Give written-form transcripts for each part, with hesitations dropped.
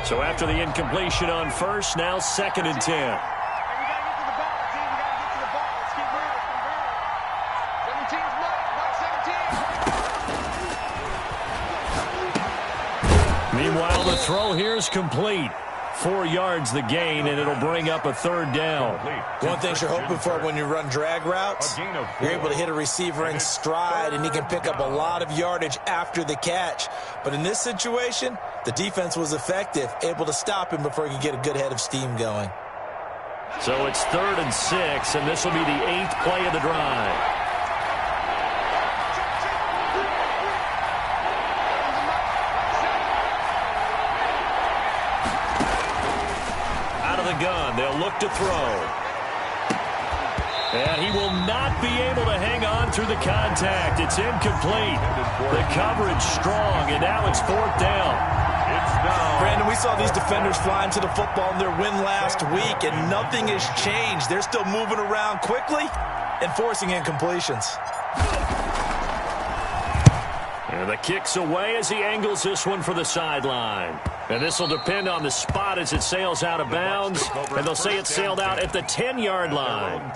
So after the incompletion on first, now 2nd and 10. Meanwhile, the throw here is complete. 4 yards the gain, and it'll bring up a 3rd down. One thing you're hoping for when you run drag routes, you're able to hit a receiver in stride, and he can pick up a lot of yardage after the catch. But in this situation, the defense was effective, able to stop him before he could get a good head of steam going. So it's 3rd and 6, and this will be the 8th play of the drive. Gun. They'll look to throw. And he will not be able to hang on through the contact. It's incomplete. The coverage strong, and now it's 4th down. Brandon, we saw these defenders flying to the football in their win last week, and nothing has changed. They're still moving around quickly and forcing incompletions. And the kick's away as he angles this one for the sideline. And this will depend on the spot as it sails out of bounds. And they'll say it sailed out at the 10-yard line.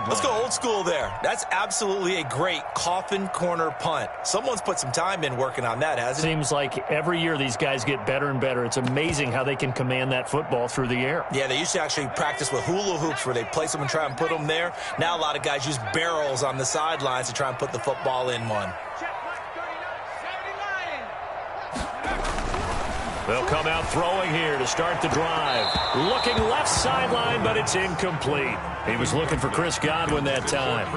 Let's go old school there. That's absolutely a great coffin corner punt. Someone's put some time in working on that, hasn't it? Seems like every year these guys get better and better. It's amazing how they can command that football through the air. Yeah, they used to actually practice with hula hoops where they place them and try and put them there. Now a lot of guys use barrels on the sidelines to try and put the football in one. They'll come out throwing here to start the drive. Looking left sideline, but it's incomplete. He was looking for Chris Godwin that time.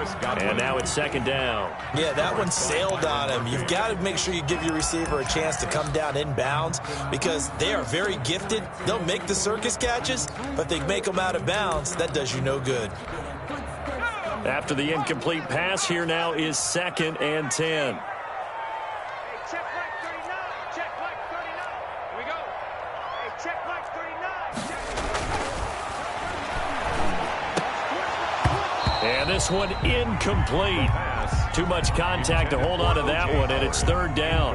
And now it's 2nd down. Yeah, that one sailed on him. You've got to make sure you give your receiver a chance to come down inbounds because they are very gifted. They'll make the circus catches, but they make them out of bounds. That does you no good. After the incomplete pass, here now is 2nd and 10. And this one incomplete. Too much contact to hold on to that one, and it's 3rd down.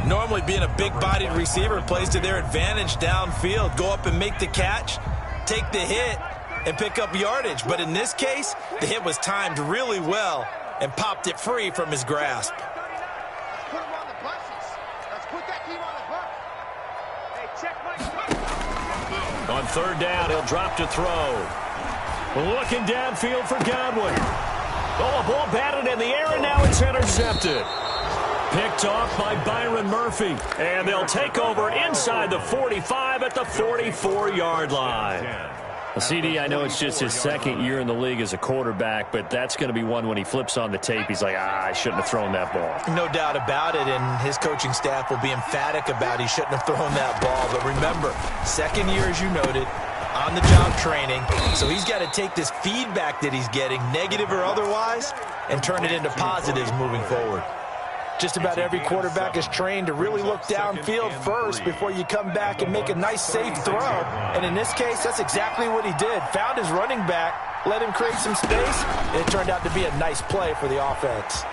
Normally being a big-bodied receiver plays to their advantage downfield. Go up and make the catch, take the hit, and pick up yardage. But in this case, the hit was timed really well and popped it free from his grasp. On 3rd down, he'll drop to throw. Looking downfield for Godwin. Oh, a ball batted in the air, and now it's intercepted. Picked off by Byron Murphy. And they'll take over inside the 45 at the 44-yard line. CD, I know it's just his 2nd year in the league as a quarterback, but that's going to be one when he flips on the tape. He's like, I shouldn't have thrown that ball. No doubt about it, and his coaching staff will be emphatic about he shouldn't have thrown that ball. But remember, 2nd year, as you noted, on-the-job training, so he's got to take this feedback that he's getting, negative or otherwise, and turn it into positives moving forward. Just about every quarterback is trained to really look downfield first before you come back and make a nice, safe throw. And in this case, that's exactly what he did. Found his running back, let him create some space, and it turned out to be a nice play for the offense.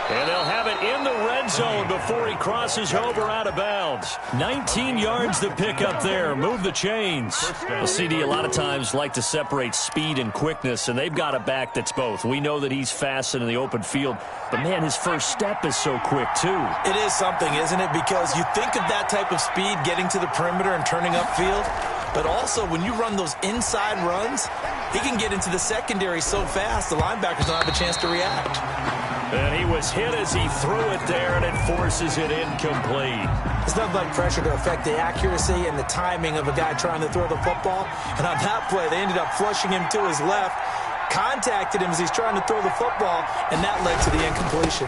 And they'll have it in the red zone before he crosses over out of bounds. 19 yards to pick up there. Move the chains. The CD a lot of times like to separate speed and quickness, and they've got a back that's both. We know that he's fast in the open field, but, man, his first step is so quick, too. It is something, isn't it? Because you think of that type of speed getting to the perimeter and turning upfield, but also when you run those inside runs, he can get into the secondary so fast the linebackers don't have a chance to react. And he was hit as he threw it there, and it forces it incomplete. It's nothing like pressure to affect the accuracy and the timing of a guy trying to throw the football. And on that play, they ended up flushing him to his left, contacted him as he's trying to throw the football, and that led to the incompletion.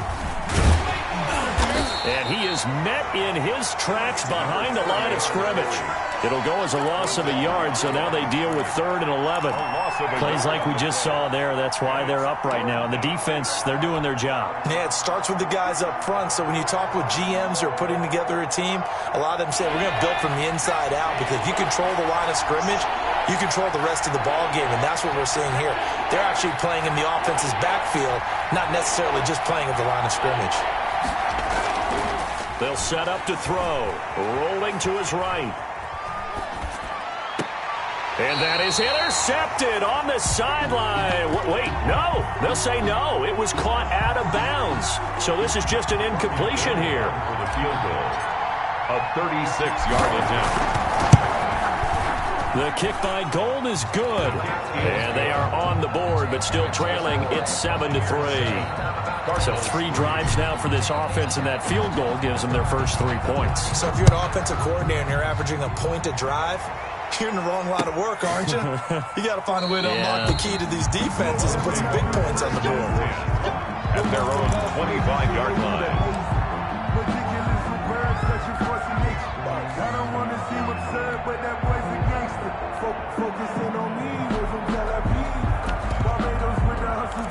And he is met in his tracks behind the line of scrimmage. It'll go as a loss of a yard, so now they deal with 3rd and 11. Plays like we just saw there. That's why they're up right now. And the defense, they're doing their job. Yeah, it starts with the guys up front. So when you talk with GMs who are putting together a team, a lot of them say, we're going to build from the inside out, because if you control the line of scrimmage, you control the rest of the ball game, and that's what we're seeing here. They're actually playing in the offense's backfield, not necessarily just playing at the line of scrimmage. They'll set up to throw. Rolling to his right. And that is intercepted on the sideline. Wait, no. They'll say no. It was caught out of bounds. So this is just an incompletion here. For the field goal. A 36-yard attempt. The kick by Gold is good. And they are on the board, but still trailing. It's 7-3. So 3 drives now for this offense, and that field goal gives them their first 3 points. So if you're an offensive coordinator and you're averaging a point a drive, you're in the wrong line of work, aren't you? You got to find a way to unlock the key to these defenses and put some big points on the board. At their own 25-yard line. I don't want to seem absurd, but that boy's a gangster. Focusing on me, was on Tel Aviv. Barbados with the hustle,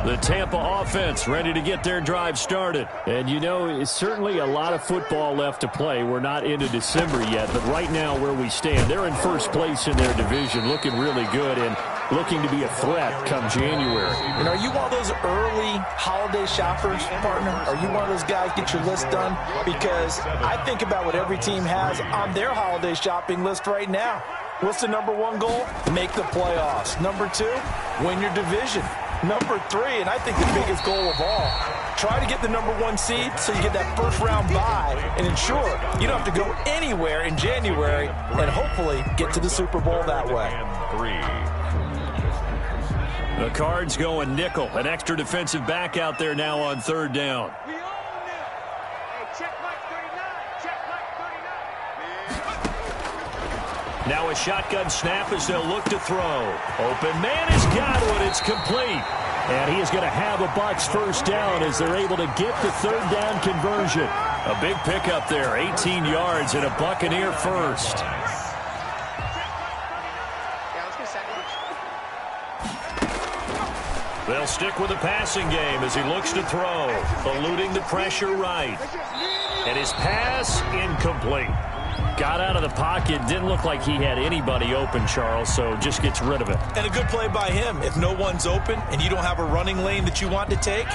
The Tampa offense ready to get their drive started. And, you know, it's certainly a lot of football left to play. We're not into December yet, but right now where we stand, they're in first place in their division, looking really good and looking to be a threat come January. And are you one of those early holiday shoppers, partner? Are you one of those guys get your list done? Because I think about what every team has on their holiday shopping list right now. What's the number 1 goal? Make the playoffs. Number 2, win your division. Number 3, and I think the biggest goal of all, try to get the number 1 seed so you get that first round bye and ensure you don't have to go anywhere in January and hopefully get to the Super Bowl that way. The Cards going nickel. An extra defensive back out there now on 3rd down. Now a shotgun snap as they'll look to throw. Open man is Godwin. It's complete. And he is going to have a Bucs first down as they're able to get the 3rd down conversion. A big pickup there, 18 yards and a Buccaneer first. They'll stick with the passing game as he looks to throw. Eluding the pressure right. And his pass incomplete. Got out of the pocket. Didn't look like he had anybody open, Charles, so just gets rid of it. And a good play by him. If no one's open and you don't have a running lane that you want to take,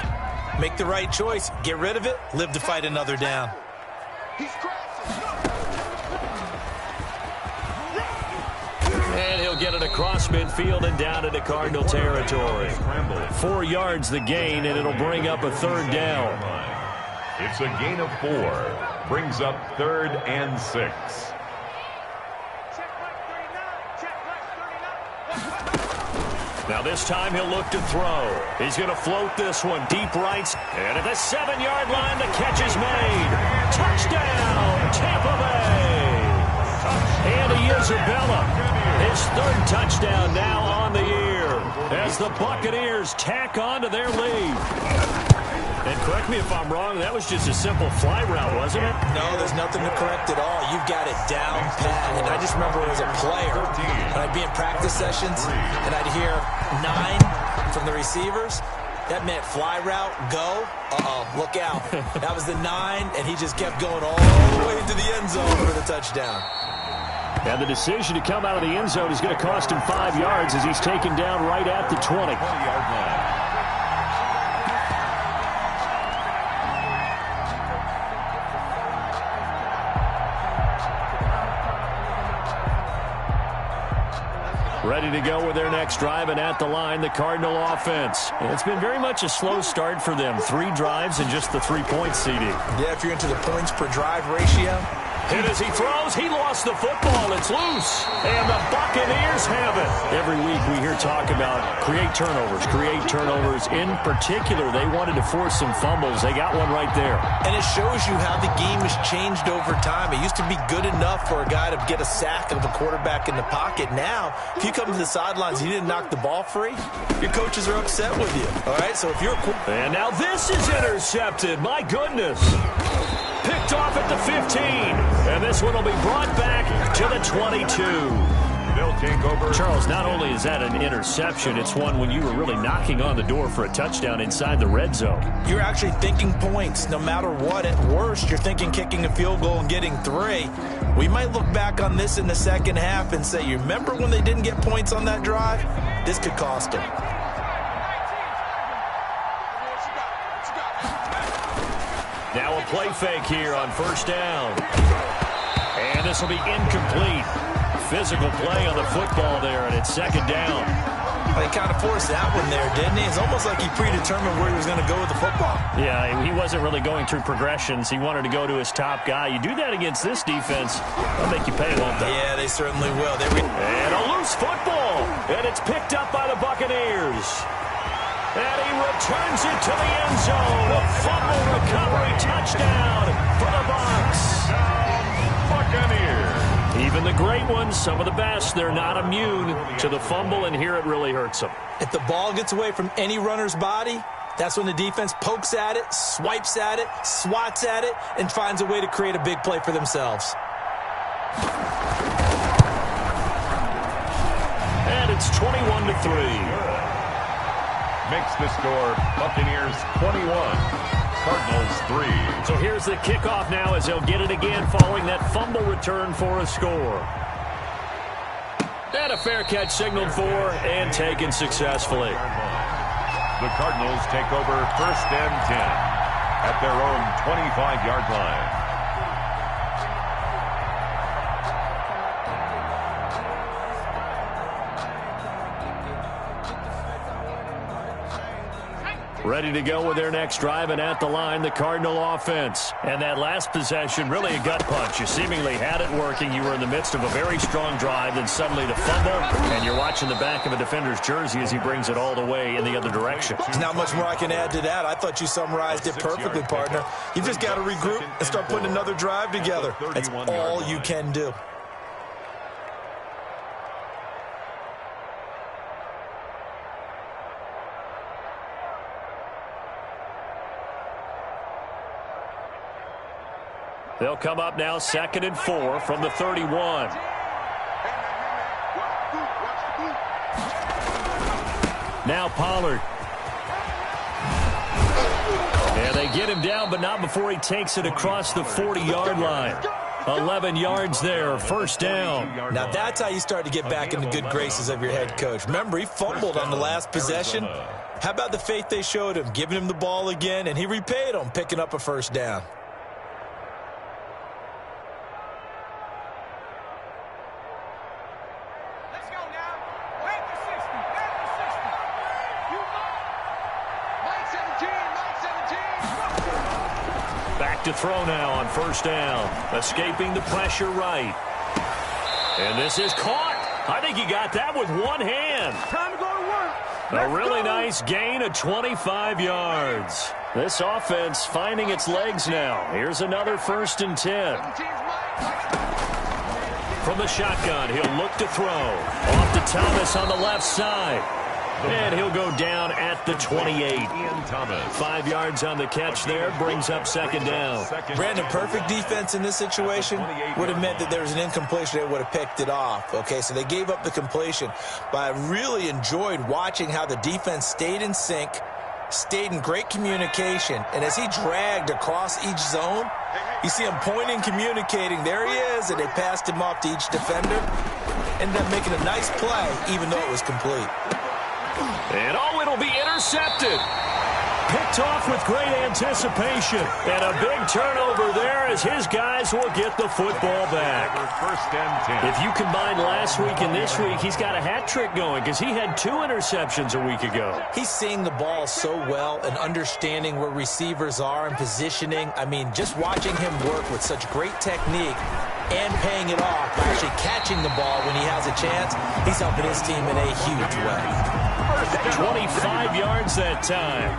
make the right choice. Get rid of it. Live to fight another down. And he'll get it across midfield and down into Cardinal territory. 4 yards the gain, and it'll bring up a 3rd down. It's a gain of 4. Brings up 3rd and 6. Now this time he'll look to throw. He's going to float this one deep right. And at the 7-yard line, the catch is made. Touchdown, Tampa Bay. Andy Isabella, his 3rd touchdown now on the year as the Buccaneers tack on to their lead. And correct me if I'm wrong, that was just a simple fly route, wasn't it? No, there's nothing to correct at all. You've got it down pat. And I just remember as a player, when I'd be in practice sessions, and I'd hear 9 from the receivers, that meant fly route, go. Look out. That was the 9, and he just kept going all the way into the end zone for the touchdown. And the decision to come out of the end zone is going to cost him 5 yards as he's taken down right at the 20. 20-yard line. Ready to go with their next drive, and at the line, the Cardinal offense. And it's been very much a slow start for them. 3 drives and just the 3 points, CD. Yeah, if you're into the points per drive ratio. Hit as he throws. He lost the football. It's loose. And the Buccaneers have it. Every week we hear talk about create turnovers. In particular, they wanted to force some fumbles. They got one right there. And it shows you how the game has changed over time. It used to be good enough for a guy to get a sack of a quarterback in the pocket. Now, if you come to the sidelines and you didn't knock the ball free, your coaches are upset with you. All right, so if you're And now this is intercepted. My goodness. Picked off at the 15. And this one will be brought back to the 22. They'll take over. Charles, not only is that an interception, it's one when you were really knocking on the door for a touchdown inside the red zone. You're actually thinking points no matter what. At worst, you're thinking kicking a field goal and getting 3. We might look back on this in the second half and say, you remember when they didn't get points on that drive? This could cost them. play fake here on first down. And this will be incomplete. Physical play on the football there, and it's second down. Well, he kind of forced that one there, didn't he? It's almost like he predetermined where he was going to go with the football. Yeah, he wasn't really going through progressions. He wanted to go to his top guy. You do that against this defense, they'll make you pay, won't they? Yeah, they certainly will. And a loose football, and it's picked up by the Buccaneers. And he returns it to the end zone. A fumble recovery touchdown for the Bucs. Buccaneers. Even the great ones, some of the best, they're not immune to the fumble, and here it really hurts them. If the ball gets away from any runner's body, that's when the defense pokes at it, swipes at it, swats at it, and finds a way to create a big play for themselves. And it's 21-3. Makes the score Buccaneers 21, Cardinals 3. So here's the kickoff now as they'll get it again following that fumble return for a score. And a fair catch signaled for and taken successfully. The Cardinals take over first and 10 at their own 25-yard line. Ready to go with their next drive, and at the line, the Cardinal offense. And that last possession, really a gut punch. You seemingly had it working. You were in the midst of a very strong drive, then suddenly the fumble, and you're watching the back of a defender's jersey as he brings it all the way in the other direction. There's not much more I can add to that. I thought you summarized it perfectly, partner. You just got to regroup and start putting another drive together. That's all you can do. They'll come up now 2nd and 4 from the 31. Now Pollard. And they get him down, but not before he takes it across the 40-yard line. 11 yards there, first down. Now that's how you start to get back in the good graces of your head coach. Remember, he fumbled on the last possession. How about the faith they showed him, giving him the ball again, and he repaid them, picking up a first down. To throw now on first down. Escaping the pressure right. And this is caught. I think he got that with one hand. Time to go to work. A really nice gain of 25 yards. This offense finding its legs now. Here's another 1st and 10. From the shotgun, he'll look to throw. Off to Thomas on the left side. And he'll go down at the 28. 5 yards on the catch there, brings up 2nd down. Brandon, perfect defense in this situation would have meant that there was an incompletion. They would have picked it off. Okay, so they gave up the completion. But I really enjoyed watching how the defense stayed in sync, stayed in great communication. And as he dragged across each zone, you see him pointing, communicating. There he is, and they passed him off to each defender. Ended up making a nice play, even though it was complete. And oh, it'll be intercepted. Picked off with great anticipation. And a big turnover there as his guys will get the football back. First and 10. If you combine last week and this week, he's got a hat trick going because he had 2 interceptions a week ago. He's seeing the ball so well and understanding where receivers are and positioning. I mean, just watching him work with such great technique and paying it off by actually catching the ball when he has a chance, he's helping his team in a huge way. 25 yards that time.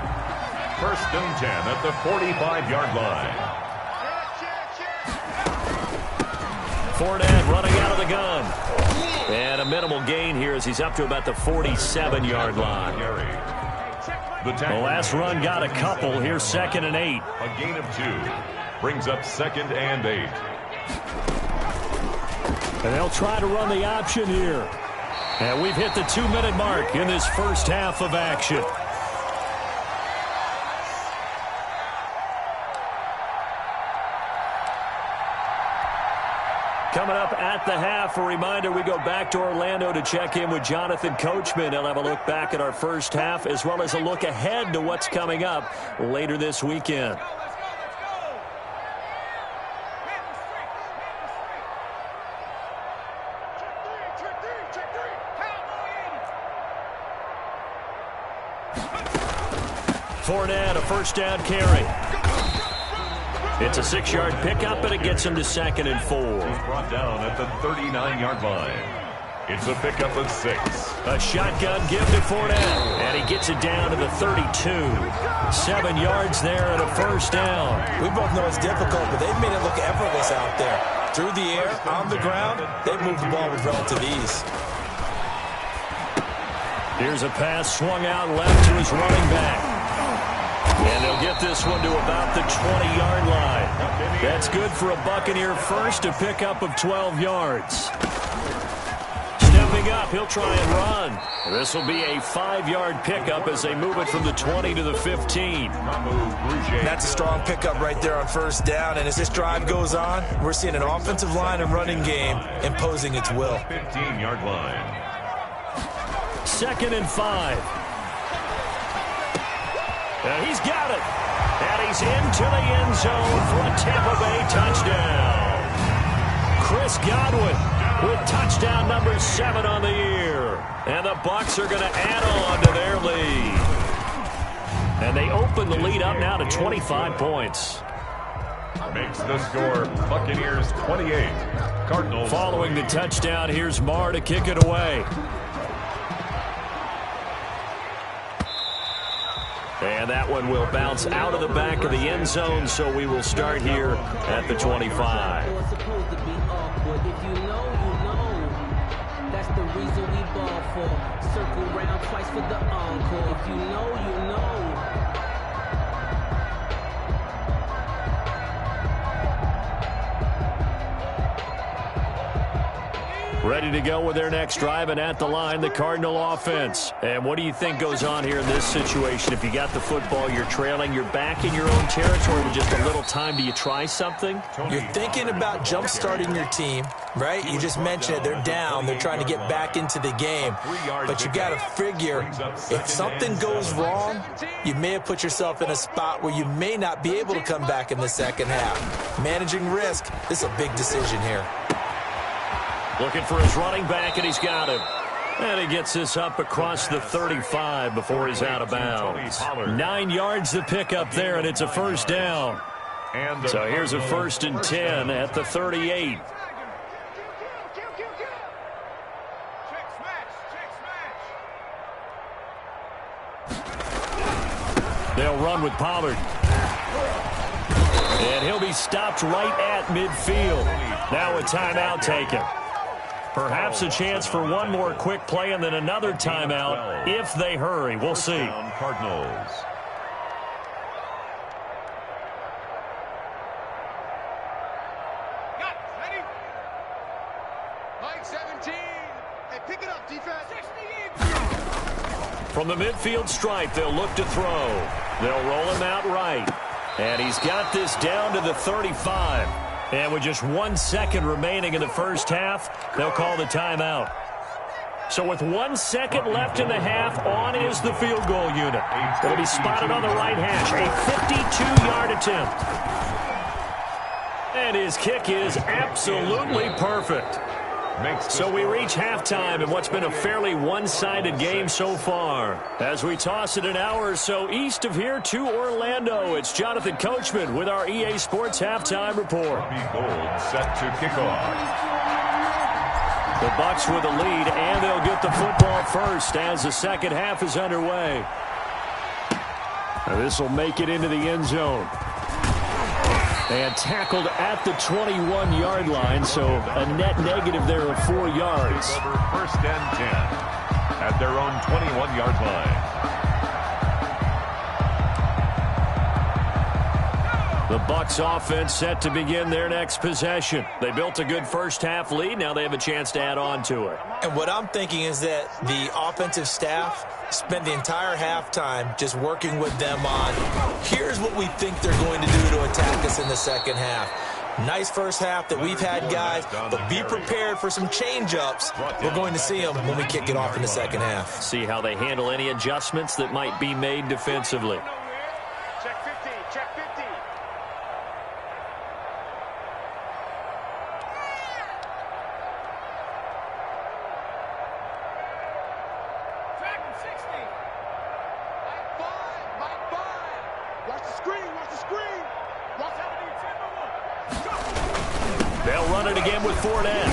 First and 10 at the 45-yard line. Fournette running out of the gun. And a minimal gain here as he's up to about the 47-yard line. The last run got a couple. Here's 2nd and 8. A gain of 2. Brings up 2nd and 8. And they'll try to run the option here. And we've hit the 2-minute mark in this first half of action. Coming up at the half, a reminder, we go back to Orlando to check in with Jonathan Coachman. He'll have a look back at our first half as well as a look ahead to what's coming up later this weekend. Fournette, a first down carry. It's a 6-yard pickup, and it gets him to 2nd and 4. Brought down at the 39-yard line. It's a pickup of 6. A shotgun give to Fournette, and he gets it down to the 32. 7 yards there and a first down. We both know it's difficult, but they've made it look effortless out there. Through the air, on the ground, they've moved the ball with relative ease. Here's a pass swung out left to his running back. And they'll get this one to about the 20-yard line. That's good for a Buccaneer first, a pickup of 12 yards. Stepping up, he'll try and run. This will be a 5-yard pickup as they move it from the 20 to the 15. That's a strong pickup right there on first down. And as this drive goes on, we're seeing an offensive line and running game imposing its will. 15-yard line. 2nd and 5. And he's got it. And he's into the end zone for a Tampa Bay touchdown. Chris Godwin with touchdown number 7 on the year. And the Bucs are going to add on to their lead. And they open the lead up now to 25 points. Makes the score Buccaneers 28. Cardinals. Following the touchdown, here's Marr to kick it away. And that one will bounce out of the back of the end zone, so we will start here at the 25. It's supposed to be awkward. If you know, you know. That's the reason we ball for. Circle round twice for the encore. If you know, you know. Ready to go with their next drive, and at the line, the Cardinal offense. And what do you think goes on here in this situation? If you got the football, you're trailing, you're back in your own territory with just a little time. Do you try something? You're thinking about jump-starting your team, right? You just mentioned it. They're down. They're trying to get back into the game. But you got to figure, if something goes wrong, you may have put yourself in a spot where you may not be able to come back in the second half. Managing risk, this is a big decision here. Looking for his running back, and he's got him. And he gets this up across the 35 before he's out of bounds. 9 yards to pick up there, and it's a first down. So here's a 1st and 10 at the 38. They'll run with Pollard. And he'll be stopped right at midfield. Now a timeout taken. Perhaps a chance for one more quick play and then another timeout if they hurry. We'll see. Cardinals. Ready? Line 17. Hey, pick it up, defense. From the midfield stripe, they'll look to throw. They'll roll him out right. And he's got this down to the 35. And with just 1 second remaining in the first half, they'll call the timeout. So with 1 second left in the half, on is the field goal unit. It'll be spotted on the right hash. A 52-yard attempt. And his kick is absolutely perfect. So we reach halftime in what's been a fairly one-sided game so far. As we toss it an hour or so east of here to Orlando, it's Jonathan Coachman with our EA Sports Halftime Report. Gold set to kick off. The Bucs with the lead, and they'll get the football first as the second half is underway. This will make it into the end zone. And tackled at the 21-yard line, so a net negative there of 4 yards. Over 1st and 10 at their own 21-yard line. The Bucs offense set to begin their next possession. They built a good first half lead. Now they have a chance to add on to it. And what I'm thinking is that the offensive staff spent the entire halftime just working with them on, here's what we think they're going to do to attack us in the second half. Nice first half that we've had, guys, but be prepared for some change-ups. We're going to see them when we kick it off in the second half. See how they handle any adjustments that might be made defensively. Check 50, check 50. screen. They'll run it again with Fournette.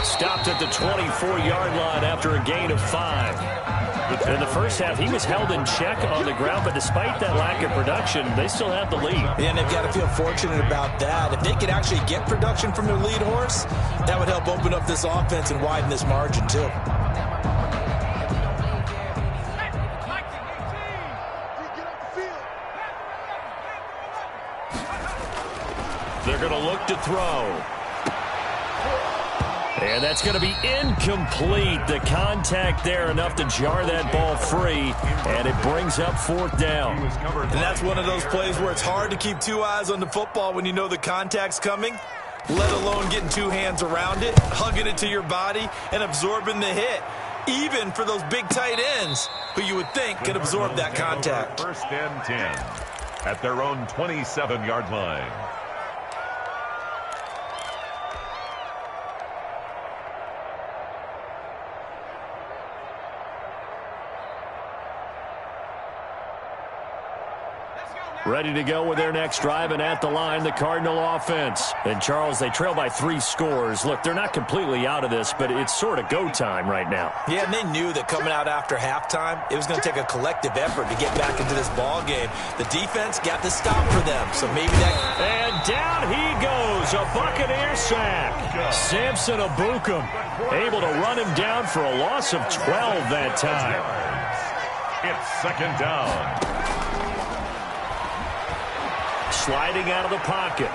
Stopped at the 24-yard line after a gain of 5. In the first half, he was held in check on the ground, but despite that lack of production, they still have the lead. And they've got to feel fortunate about that. If they could actually get production from their lead horse, that would help open up this offense and widen this margin, too. They're going to look to throw. And that's going to be incomplete. The contact there enough to jar that ball free, and it brings up 4th down. And that's one of those plays where it's hard to keep 2 eyes on the football when you know the contact's coming, let alone getting 2 hands around it, hugging it to your body, and absorbing the hit, even for those big tight ends who you would think could absorb that contact. 1st and 10 at their own 27-yard line. Ready to go with their next drive, and at the line, the Cardinal offense. And, Charles, they trail by 3 scores. Look, they're not completely out of this, but it's sort of go time right now. Yeah, and they knew that coming out after halftime, it was going to take a collective effort to get back into this ball game. The defense got the stop for them, so maybe that... And down he goes, a Buccaneer sack. Samson Abukum able to run him down for a loss of 12 that time. It's 2nd down. Sliding out of the pocket.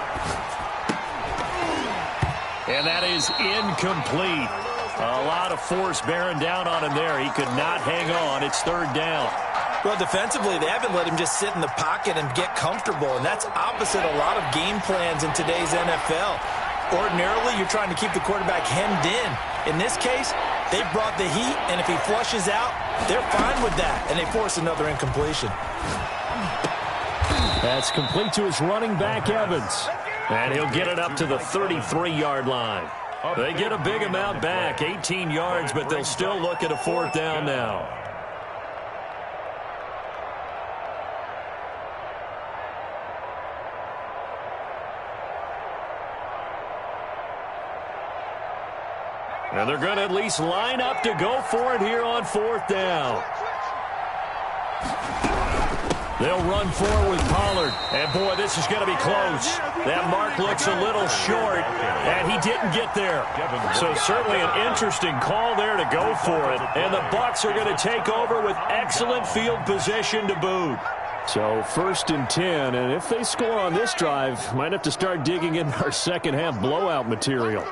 And that is incomplete. A lot of force bearing down on him there. He could not hang on. It's 3rd down. Well, defensively, they haven't let him just sit in the pocket and get comfortable, and that's opposite a lot of game plans in today's NFL. Ordinarily, you're trying to keep the quarterback hemmed in. In this case, they brought the heat, and if he flushes out, they're fine with that, and they force another incompletion. That's complete to his running back, Evans. And he'll get it up to the 33-yard line. They get a big amount back, 18 yards, but they'll still look at a 4th down now. And they're going to at least line up to go for it here on 4th down. They'll run forward with Pollard. And, boy, this is going to be close. That mark looks a little short, and he didn't get there. So certainly an interesting call there to go for it. And the Bucs are going to take over with excellent field position to boot. So 1st and 10, and if they score on this drive, might have to start digging in our second-half blowout material.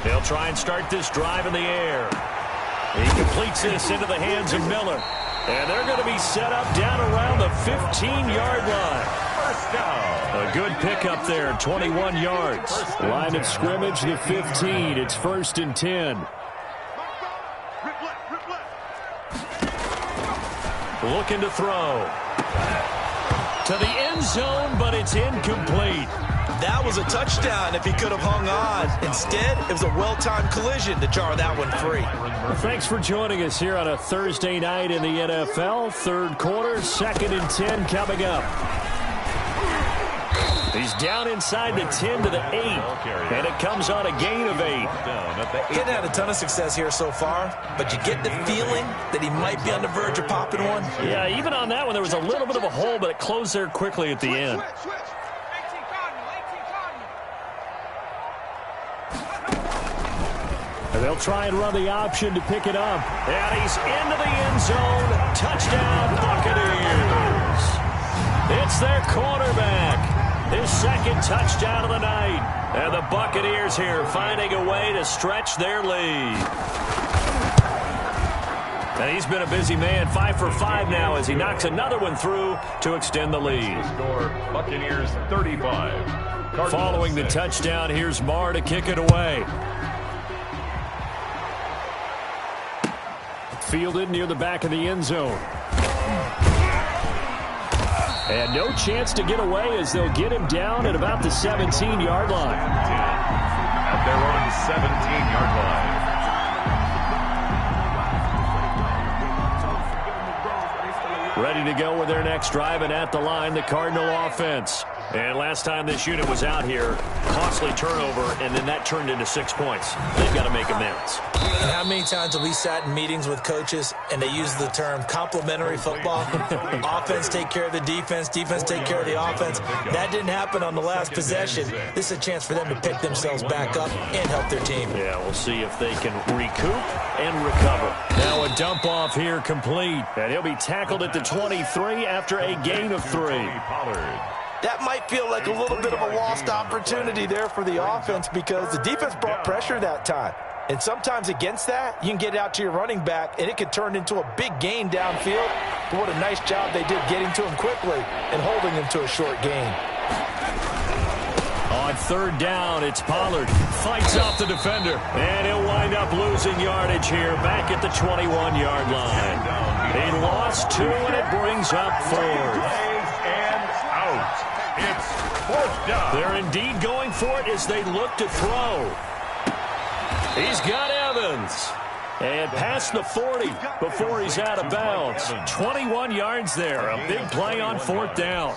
They'll try and start this drive in the air. He completes this into the hands of Miller. And they're going to be set up down around the 15-yard line. 1st down. A good pickup there, 21 yards. Line of scrimmage, the 15. It's 1st and 10. Looking to throw. To the end zone, but it's incomplete. That was a touchdown if he could have hung on. Instead, it was a well-timed collision to jar that one free. Well, thanks for joining us here on a Thursday night in the NFL. 3rd quarter, 2nd and 10 coming up. He's down inside the 10 to the 8, and it comes on a gain of 8. He hadn't had a ton of success here so far, but you get the feeling that he might be on the verge of popping one. Yeah, even on that one, there was a little bit of a hole, but it closed there quickly at the end. They'll try and run the option to pick it up. And he's into the end zone. Touchdown, Buccaneers. It's their quarterback. His 2nd touchdown of the night. And the Buccaneers here finding a way to stretch their lead. And he's been a busy man, 5 for 5 now as he knocks another one through to extend the lead. Score, Buccaneers 35. Following the touchdown, here's Marr to kick it away. Fielded near the back of the end zone. And no chance to get away as they'll get him down at about the 17-yard line. At their own 17-yard line. Ready to go with their next drive, and at the line, the Cardinal offense. And last time this unit was out here, costly turnover, and then that turned into 6 points. They've got to make amends. And how many times have we sat in meetings with coaches and they use the term complementary football? Offense take care of the defense, defense take care of the offense. That didn't happen on the last possession. This is a chance for them to pick themselves back up and help their team. Yeah, we'll see if they can recoup and recover. Now a dump off here complete, and he'll be tackled at the 23 after a gain of 3. That might feel like a little bit of a lost opportunity there for the offense because the defense brought pressure that time. And sometimes against that, you can get out to your running back, and it could turn into a big gain downfield. But what a nice job they did getting to him quickly and holding him to a short gain. On third down, it's Pollard. Fights off the defender, and he'll wind up losing yardage here back at the 21-yard line. He lost 2, and it brings up 4th. It's 4th down. They're indeed going for it as they look to throw. He's got Evans. And past the 40 before he's out of bounds. 21 yards there. A big play on 4th down.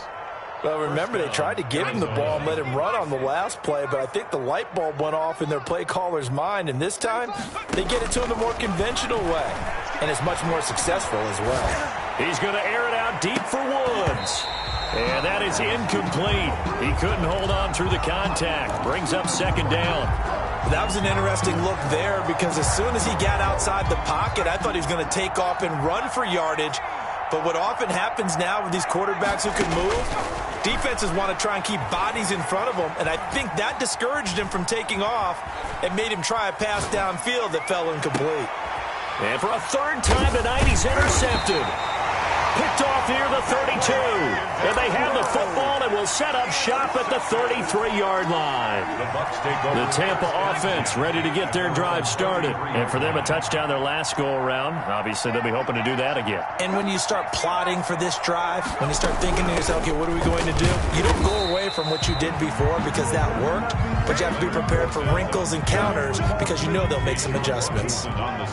Well, remember, they tried to give him the ball and let him run on the last play, but I think the light bulb went off in their play caller's mind, and this time they get it to him the more conventional way, and it's much more successful as well. He's going to air it out deep for Woods. And that is incomplete. He couldn't hold on through the contact. Brings up 2nd down. That was an interesting look there because as soon as he got outside the pocket, I thought he was going to take off and run for yardage. But what often happens now with these quarterbacks who can move, defenses want to try and keep bodies in front of them, and I think that discouraged him from taking off and made him try a pass downfield that fell incomplete. And for a 3rd time tonight, he's intercepted. Picked off near the 32. And they have the football and will set up shop at the 33-yard line. The Tampa offense ready to get their drive started. And for them, a touchdown their last go-around. Obviously, they'll be hoping to do that again. And when you start plotting for this drive, when you start thinking to yourself, okay, what are we going to do? You don't go away from what you did before because that worked, but you have to be prepared for wrinkles and counters because you know they'll make some adjustments.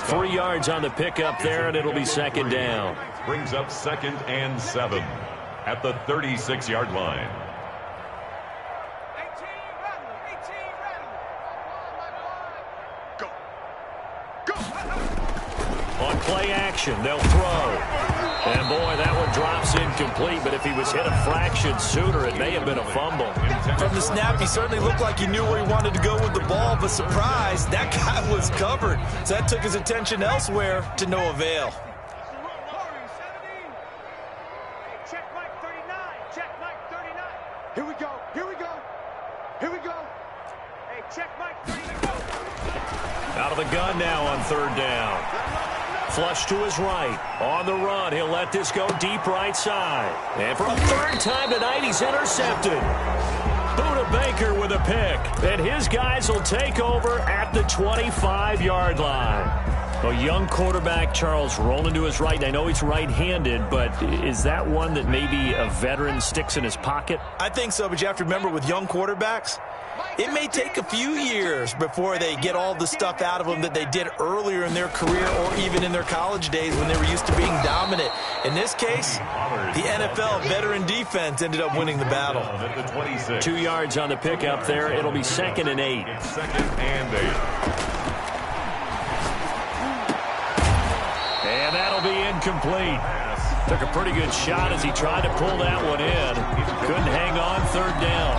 3 yards on the pickup there, and it'll be 2nd down. Brings up 2nd and 7 at the 36-yard line. 18 ready. Go. On play action, they'll throw. And, boy, that one drops incomplete, but if he was hit a fraction sooner, it may have been a fumble. From the snap, he certainly looked like he knew where he wanted to go with the ball, but surprise, that guy was covered. So that took his attention elsewhere to no avail. Here we go. Hey, check Mike 39. Out of the gun now on 3rd down. Flush to his right. On the run, he'll let this go deep right side. And for a 3rd time tonight, he's intercepted. Buda Baker with a pick. And his guys will take over at the 25-yard line. A young quarterback, Charles, rolling to his right. I know he's right-handed, but is that one that maybe a veteran sticks in his pocket? I think so, but you have to remember with young quarterbacks, it may take a few years before they get all the stuff out of them that they did earlier in their career or even in their college days when they were used to being dominant. In this case, the NFL veteran defense ended up winning the battle. 2 yards on the pickup there. It'll be 2nd and 8. 2nd and 8. And that'll be incomplete. Took a pretty good shot as he tried to pull that one in. Couldn't hang on 3rd down.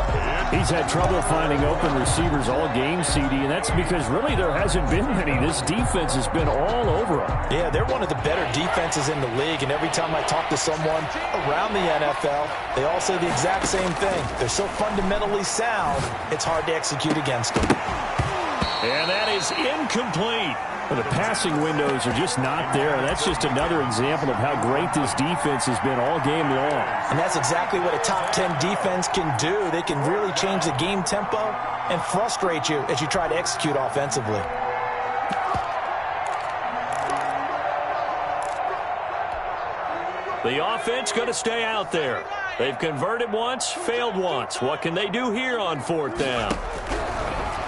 He's had trouble finding open receivers all game, CD, and that's because really there hasn't been many. This defense has been all over him. Yeah, they're one of the better defenses in the league, and every time I talk to someone around the NFL, they all say the exact same thing. They're so fundamentally sound, it's hard to execute against them. And that is incomplete. The passing windows are just not there. That's just another example of how great this defense has been all game long. And that's exactly what a top 10 defense can do. They can really change the game tempo and frustrate you as you try to execute offensively. The offense going to stay out there. They've converted once, failed once. What can they do here on 4th down?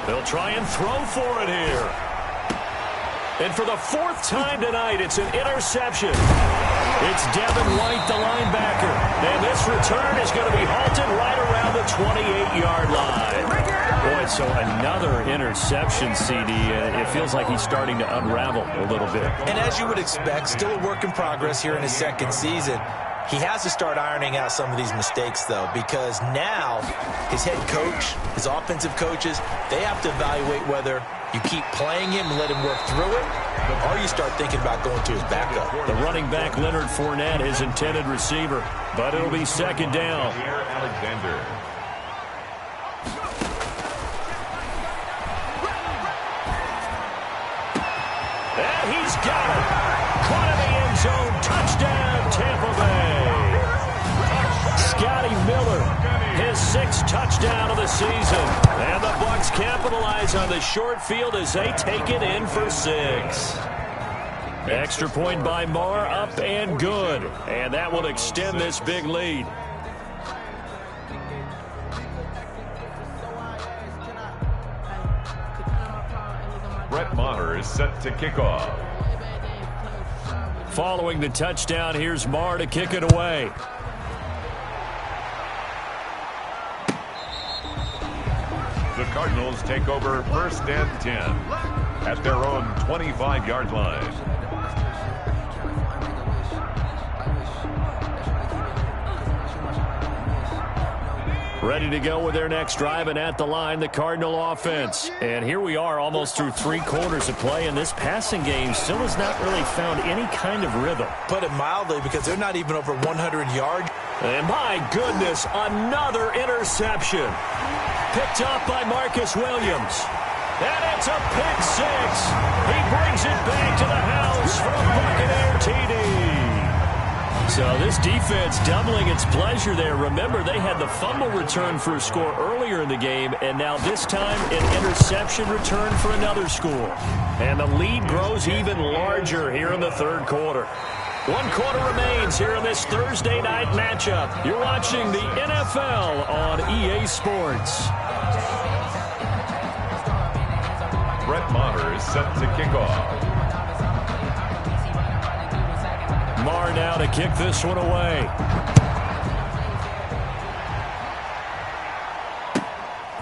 They'll try and throw for it here. And for the 4th time tonight, it's an interception. It's Devin White, the linebacker. And this return is going to be halted right around the 28-yard line. Boy, so another interception, CD. It feels like he's starting to unravel a little bit. And as you would expect, still a work in progress here in his second season. He has to start ironing out some of these mistakes, though, because now his head coach, his offensive coaches, they have to evaluate whether you keep playing him and let him work through it, or you start thinking about going to his backup. The running back, Leonard Fournette, his intended receiver, but it'll be second down. Alexander. And he's got it. Caught in the end zone. Touchdown, Tampa Bay. Scotty Miller, his 6th touchdown of the season. And the Bucs capitalize on the short field as they take it in for 6. Extra point by Marr, up and good. And that will extend this big lead. Brett Maher is set to kick off. Following the touchdown, here's Marr to kick it away. The Cardinals take over 1st and 10 at their own 25-yard line. Ready to go with their next drive, and at the line, the Cardinal offense. And here we are almost through 3 quarters of play, and this passing game still has not really found any kind of rhythm. Put it mildly, because they're not even over 100 yards. And my goodness, another interception. Picked off by Marcus Williams. And it's a pick 6. He brings it back to the house for a Buccaneer TD. So this defense doubling its pleasure there. Remember, they had the fumble return for a score earlier in the game, and now this time an interception return for another score. And the lead grows even larger here in the 3rd quarter. 1 quarter remains here in this Thursday night matchup. You're watching the NFL on EA Sports. Brett Maher is set to kick off. Marr now to kick this one away.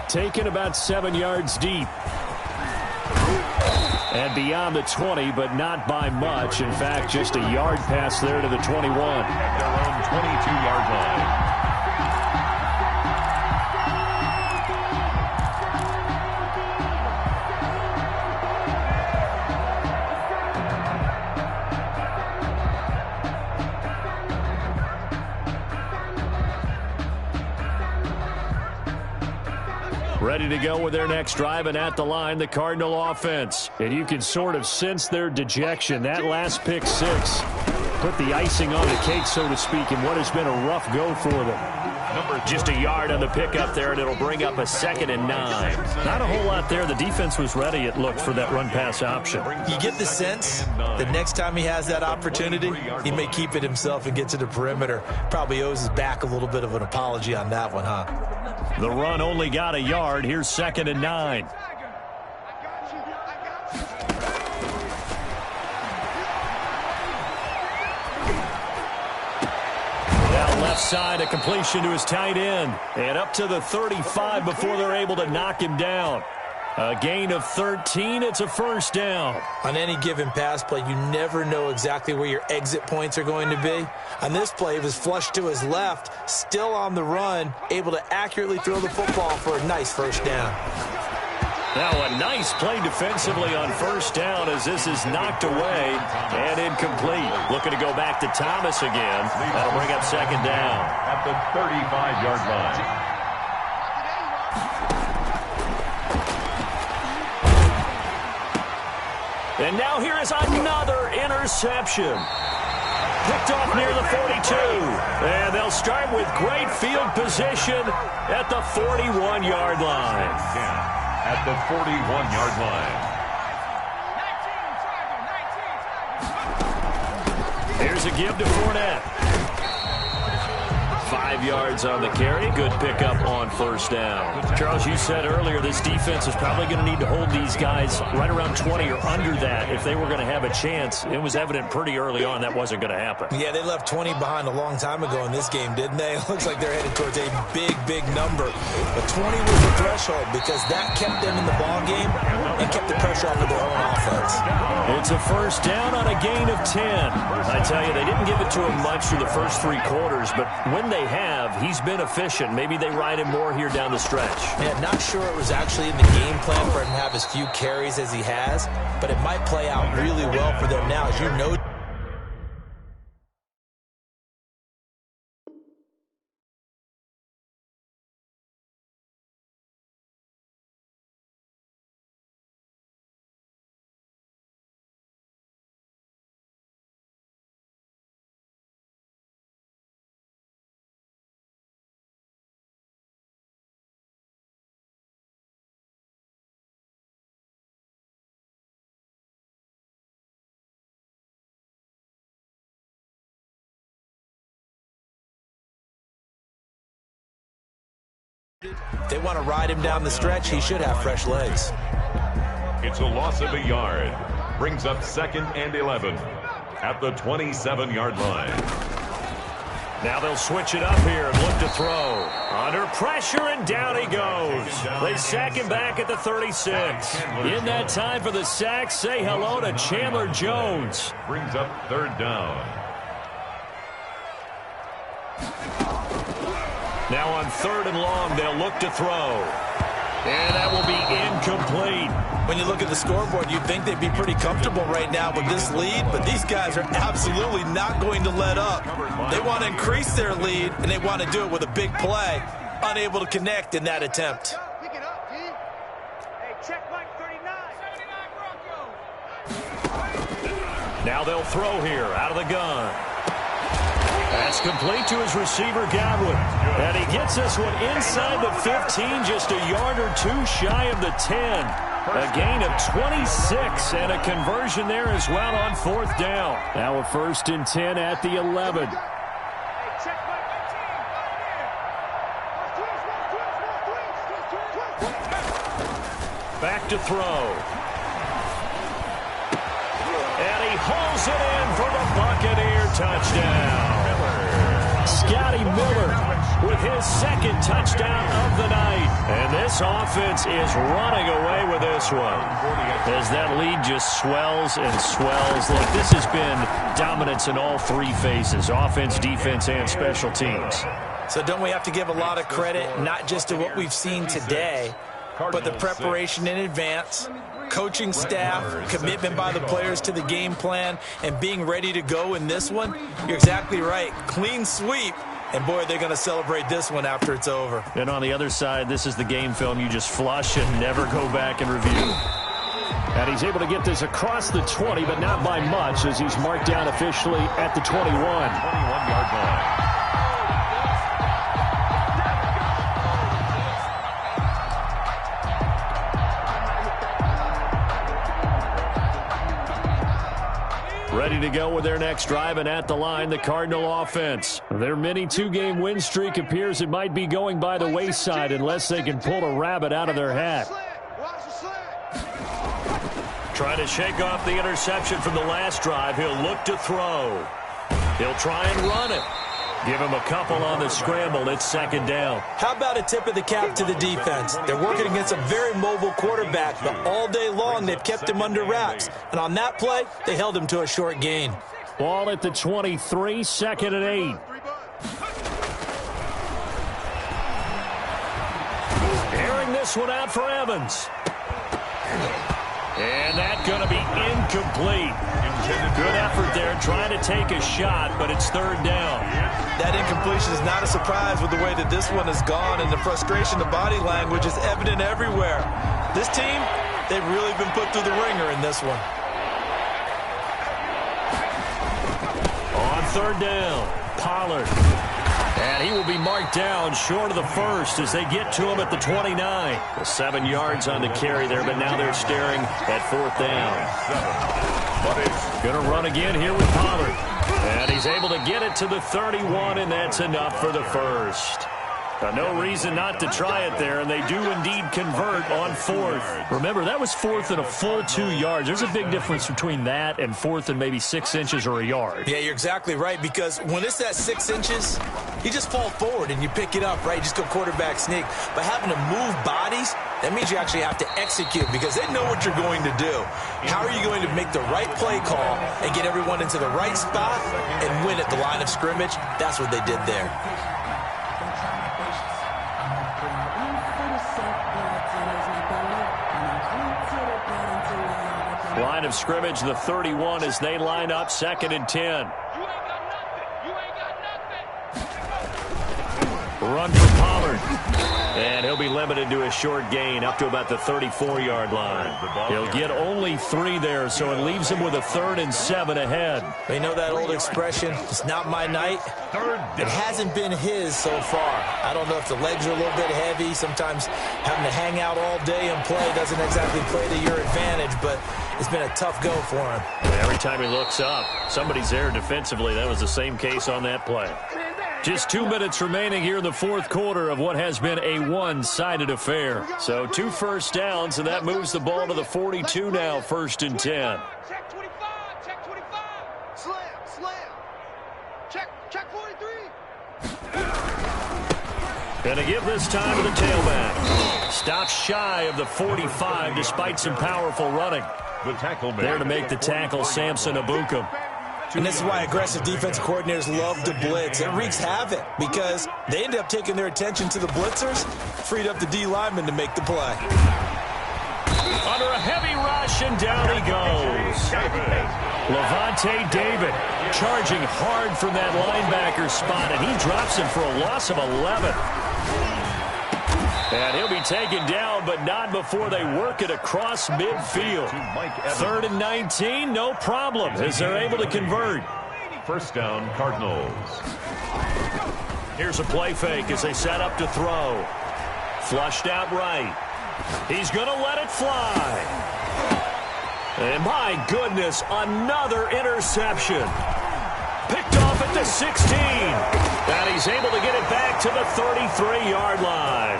Taken about 7 yards deep. And beyond the 20, but not by much. In fact, just a yard pass there to the 21. At their own 22-yard line. Ready to go with their next drive, and at the line, the Cardinal offense. And you can sort of sense their dejection. That last pick 6 put the icing on the cake, so to speak, in what has been a rough go for them. Just a yard on the pickup there, and it'll bring up a 2nd and 9. Not a whole lot there. The defense was ready, it looked, for that run-pass option. You get the sense that next time he has that opportunity, he may keep it himself and get to the perimeter. Probably owes his back a little bit of an apology on that one, huh? The run only got a yard. Here's 2nd and 9. Down left side, a completion to his tight end. And up to the 35 before they're able to knock him down. A gain of 13. It's a 1st down. On any given pass play, you never know exactly where your exit points are going to be. On this play, it was flushed to his left, still on the run, able to accurately throw the football for a nice 1st down. Now a nice play defensively on 1st down as this is knocked away and incomplete. Looking to go back to Thomas again. That'll bring up 2nd down. At the 35-yard line. And now here is another interception. Picked off near the 42. And they'll start with great field position at the 41-yard line. At the 41-yard line. Here's a give to Fournette. 5 yards on the carry. Good pickup on first down. Charles, you said earlier this defense is probably going to need to hold these guys right around 20 or under that if they were going to have a chance. It was evident pretty early on that wasn't going to happen. Yeah, they left 20 behind a long time ago in this game, didn't they? It looks like they're headed towards a big, big number. But 20 was the threshold because that kept them in the ball game and kept the pressure off of their own offense. It's a first down on a gain of 10. I tell you, they didn't give it to him much through the first 3 quarters, but when they have, he's been efficient. Maybe they ride him more here down the stretch. Yeah, not sure it was actually in the game plan for him to have as few carries as he has, but it might play out really well for them now. As you know, they want to ride him down the stretch. He should have fresh legs. It's a loss of a yard. Brings up 2nd and 11 at the 27-yard line. Now they'll switch it up here and look to throw. Under pressure, and down he goes. They sack him back at the 36. In that time for the sack, say hello to Chandler Jones. Brings up 3rd down. Now on 3rd and long, they'll look to throw. And that will be incomplete. When you look at the scoreboard, you'd think they'd be pretty comfortable right now with this lead, but these guys are absolutely not going to let up. They want to increase their lead, and they want to do it with a big play. Unable to connect in that attempt. Pick it up, G. Hey, check Mike 39. 79 Bronco. Now they'll throw here out of the gun. That's complete to his receiver, Godwin. And he gets this one inside the 15, just a yard or 2 shy of the 10. A gain of 26 and a conversion there as well on 4th down. Now a 1st and 10 at the 11. Hey, check Mike 19. Back to throw. And he hauls it in for the Buccaneer touchdown. Scotty Miller with his 2nd touchdown of the night. And this offense is running away with this one. As that lead just swells and swells. Look, this has been dominance in all 3 phases. Offense, defense, and special teams. So don't we have to give a lot of credit, not just to what we've seen today, but the preparation in advance, coaching staff, commitment by the players to the game plan, and being ready to go in this one? You're exactly right. Clean sweep. And, boy, they're going to celebrate this one after it's over. And on the other side, this is the game film you just flush and never go back and review. And he's able to get this across the 20, but not by much, as he's marked down officially at the 21. 21-yard line. Ready to go with their next drive, and at the line, the Cardinal offense. Their mini 2-game win streak appears it might be going by the wayside unless they can pull a rabbit out of their hat. Trying to shake off the interception from the last drive. He'll look to throw. He'll try and run it. Give him a couple on the scramble. It's 2nd down. How about a tip of the cap to the defense? They're working against a very mobile quarterback, but all day long they've kept him under wraps. And on that play, they held him to a short gain. Ball at the 23, 2nd and 8. Airing this one out for Evans. And that's going to be incomplete. Good effort there, trying to take a shot, but it's 3rd down. That incompletion is not a surprise with the way that this one has gone, and the frustration, the body language is evident everywhere. This team, they've really been put through the ringer in this one. On 3rd down, Pollard. And he will be marked down short of the 1st as they get to him at the 29. Well, 7 yards on the carry there, but now they're staring at 4th down. Going to run again here with Pollard. And he's able to get it to the 31, and that's enough for the first. No reason not to try it there, and they do indeed convert on fourth. Remember, that was fourth and a full 2 yards. There's a big difference between that and fourth and maybe 6 inches or a yard. Yeah, you're exactly right, because when it's that 6 inches, you just fall forward and you pick it up, right? You just go quarterback sneak. But having to move bodies, that means you actually have to execute because they know what you're going to do. How are you going to make the right play call and get everyone into the right spot and win at the line of scrimmage? That's what they did there. Line of scrimmage, the 31, as they line up, 2nd and 10. Run for Pollard. And he'll be limited to a short gain up to about the 34-yard line. He'll get only 3 there, so it leaves him with a 3rd and 7 ahead. You know that old expression, it's not my night? It hasn't been his so far. I don't know if the legs are a little bit heavy. Sometimes having to hang out all day and play doesn't exactly play to your advantage, but it's been a tough go for him. Every time he looks up, somebody's there defensively. That was the same case on that play. Just 2 minutes remaining here in the fourth quarter of what has been a one-sided affair. So 2 first downs, and that moves the ball to the 42 now, 1st and 10. Check 25, check 25. Slam. Check 43. Gonna give this time to the tailback. Stops shy of the 45 despite some powerful running. The tackle there to make the tackle, Samson Abukum. And this is why aggressive defensive coordinators love to blitz. It wreaks havoc because they end up taking their attention to the blitzers, freed up the D lineman to make the play. Under a heavy rush, and down he goes. Levante David charging hard from that linebacker spot, and he drops him for a loss of 11. And he'll be taken down, but not before they work it across midfield. 3rd and 19, no problem, as they're able to convert. First down, Cardinals. Here's a play fake as they set up to throw. Flushed out right. He's going to let it fly. And my goodness, another interception. Picked off at the 16. And he's able to get it back to the 33-yard line.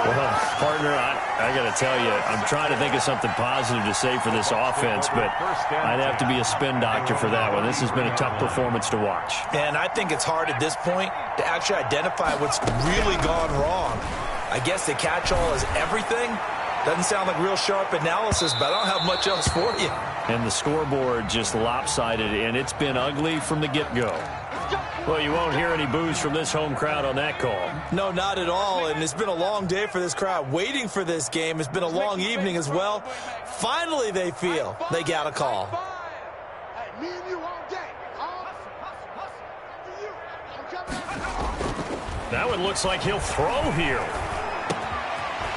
Well, partner, I got to tell you, I'm trying to think of something positive to say for this offense, but I'd have to be a spin doctor for that one. This has been a tough performance to watch. And I think it's hard at this point to actually identify what's really gone wrong. I guess the catch-all is everything. Doesn't sound like real sharp analysis, but I don't have much else for you. And the scoreboard just lopsided, and it's been ugly from the get-go. Well, you won't hear any boos from this home crowd on that call. No, not at all, and it's been a long day for this crowd waiting for this game. It's been a long evening as well. Finally, they feel they got a call. Me and you all day. That one looks like he'll throw here.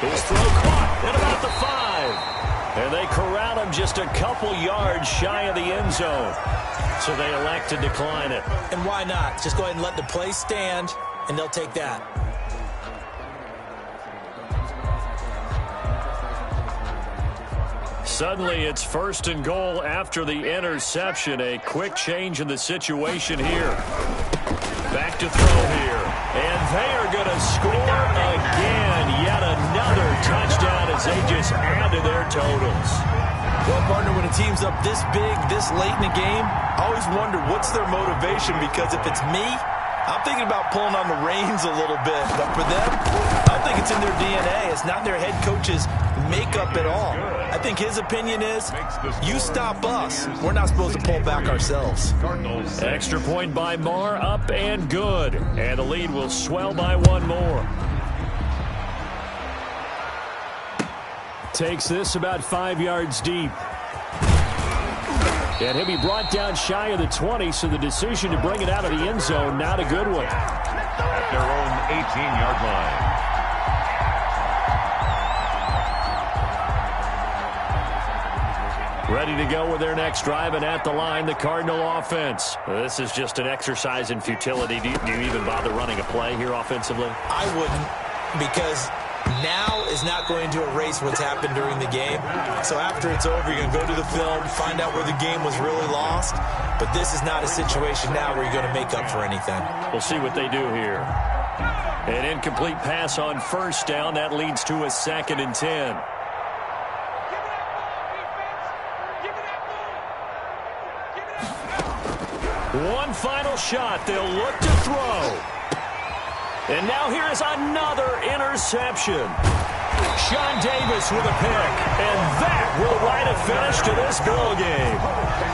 His throw caught at about the 5. And they corral him just a couple yards shy of the end zone. So they elect to decline it. And why not? Just go ahead and let the play stand, and they'll take that. Suddenly, it's 1st and goal after the interception. A quick change in the situation here. Back to throw here. And they are going to score again. Yet another touchdown as they just add to their totals. Well, partner, when a team's up this big, this late in the game, I always wonder what's their motivation, because if it's me, I'm thinking about pulling on the reins a little bit. But for them, I don't think it's in their DNA. It's not their head coach's makeup at all. I think his opinion is, you stop us. We're not supposed to pull back ourselves. Extra point by Marr, up and good. And the lead will swell by 1 more. Takes this about 5 yards deep. And he'll be brought down shy of the 20, so the decision to bring it out of the end zone, not a good one. At their own 18-yard line. Ready to go with their next drive, and at the line, the Cardinal offense. This is just an exercise in futility. Do you even bother running a play here offensively? I wouldn't, because Now is not going to erase what's happened during the game. So after it's over, you're going to go to the film, find out where the game was really lost. But this is not a situation now where you're going to make up for anything. We'll see what they do here. An incomplete pass on first down. That leads to a 2nd and 10. One final shot. They'll look to throw. And now here is another interception. Sean Davis with a pick. And that will write a finish to this ball game.